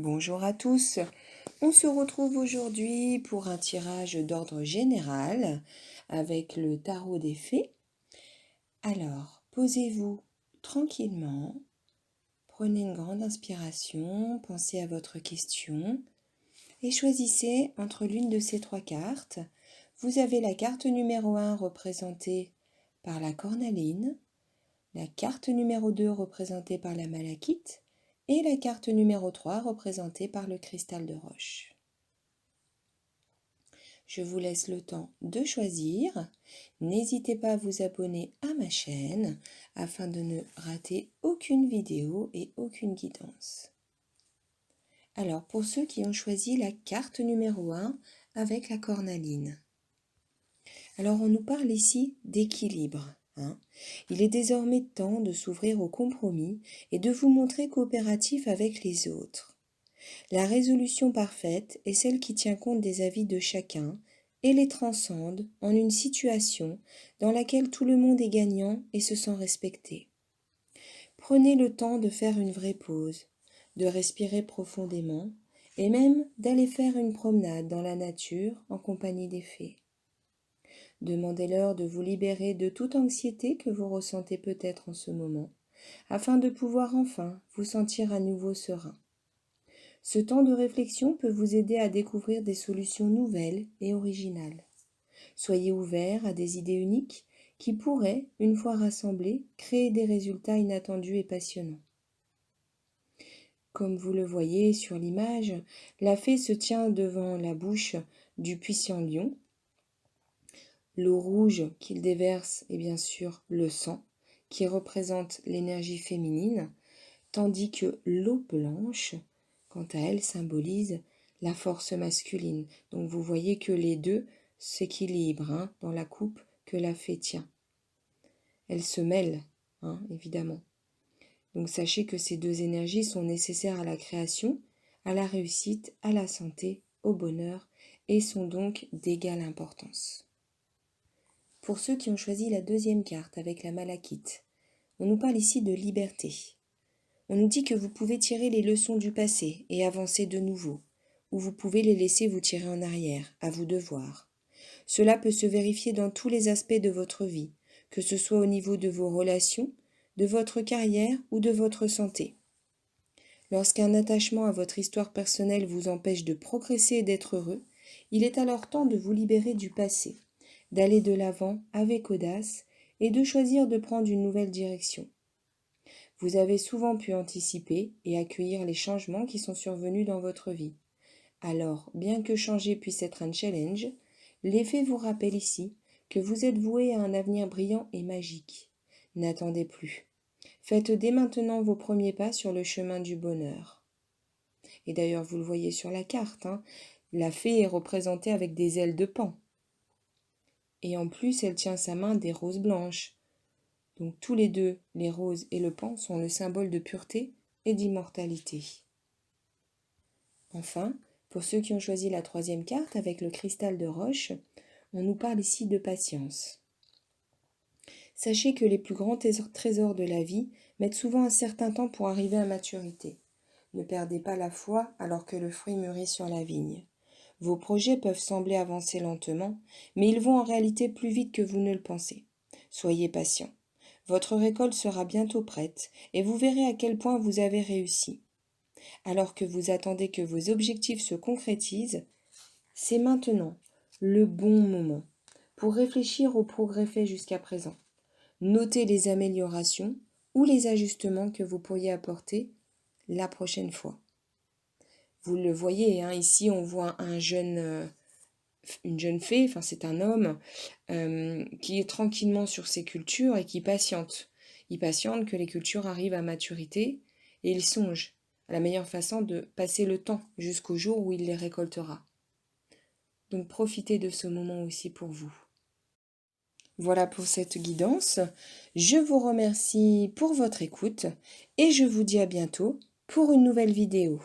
Bonjour à tous, on se retrouve aujourd'hui pour un tirage d'ordre général avec le tarot des fées. Alors, posez-vous tranquillement, prenez une grande inspiration, pensez à votre question et choisissez entre l'une de ces trois cartes. Vous avez la carte numéro 1 représentée par la cornaline, la carte numéro 2 représentée par la malachite et la carte numéro 3 représentée par le cristal de roche. Je vous laisse le temps de choisir. N'hésitez pas à vous abonner à ma chaîne afin de ne rater aucune vidéo et aucune guidance. Alors, pour ceux qui ont choisi la carte numéro 1 avec la cornaline. Alors, on nous parle ici d'équilibre. Il est désormais temps de s'ouvrir au compromis et de vous montrer coopératif avec les autres. La résolution parfaite est celle qui tient compte des avis de chacun et les transcende en une situation dans laquelle tout le monde est gagnant et se sent respecté. Prenez le temps de faire une vraie pause, de respirer profondément et même d'aller faire une promenade dans la nature en compagnie des fées. Demandez-leur de vous libérer de toute anxiété que vous ressentez peut-être en ce moment, afin de pouvoir enfin vous sentir à nouveau serein. Ce temps de réflexion peut vous aider à découvrir des solutions nouvelles et originales. Soyez ouverts à des idées uniques qui pourraient, une fois rassemblées, créer des résultats inattendus et passionnants. Comme vous le voyez sur l'image, la fée se tient devant la bouche du puissant lion. L'eau rouge qu'il déverse est bien sûr le sang, qui représente l'énergie féminine, tandis que l'eau blanche, quant à elle, symbolise la force masculine. Donc vous voyez que les deux s'équilibrent dans la coupe que la fée tient. Elles se mêlent, évidemment. Donc sachez que ces deux énergies sont nécessaires à la création, à la réussite, à la santé, au bonheur, et sont donc d'égale importance. Pour ceux qui ont choisi la deuxième carte avec la malachite, on nous parle ici de liberté. On nous dit que vous pouvez tirer les leçons du passé et avancer de nouveau, ou vous pouvez les laisser vous tirer en arrière, à vous de voir. Cela peut se vérifier dans tous les aspects de votre vie, que ce soit au niveau de vos relations, de votre carrière ou de votre santé. Lorsqu'un attachement à votre histoire personnelle vous empêche de progresser et d'être heureux, il est alors temps de vous libérer du passé, d'aller de l'avant avec audace et de choisir de prendre une nouvelle direction. Vous avez souvent pu anticiper et accueillir les changements qui sont survenus dans votre vie. Alors, bien que changer puisse être un challenge, les faits vous rappellent ici que vous êtes voué à un avenir brillant et magique. N'attendez plus. Faites dès maintenant vos premiers pas sur le chemin du bonheur. Et d'ailleurs, vous le voyez sur la carte, la fée est représentée avec des ailes de paon. Et en plus, elle tient sa main des roses blanches. Donc tous les deux, les roses et le paon, sont le symbole de pureté et d'immortalité. Enfin, pour ceux qui ont choisi la troisième carte avec le cristal de roche, on nous parle ici de patience. Sachez que les plus grands trésors de la vie mettent souvent un certain temps pour arriver à maturité. Ne perdez pas la foi alors que le fruit mûrit sur la vigne. Vos projets peuvent sembler avancer lentement, mais ils vont en réalité plus vite que vous ne le pensez. Soyez patient. Votre récolte sera bientôt prête et vous verrez à quel point vous avez réussi. Alors que vous attendez que vos objectifs se concrétisent, c'est maintenant le bon moment pour réfléchir aux progrès faits jusqu'à présent. Notez les améliorations ou les ajustements que vous pourriez apporter la prochaine fois. Vous le voyez, ici on voit une jeune fée, c'est un homme qui est tranquillement sur ses cultures et qui patiente. Il patiente que les cultures arrivent à maturité et il songe à la meilleure façon de passer le temps jusqu'au jour où il les récoltera. Donc profitez de ce moment aussi pour vous. Voilà pour cette guidance. Je vous remercie pour votre écoute et je vous dis à bientôt pour une nouvelle vidéo.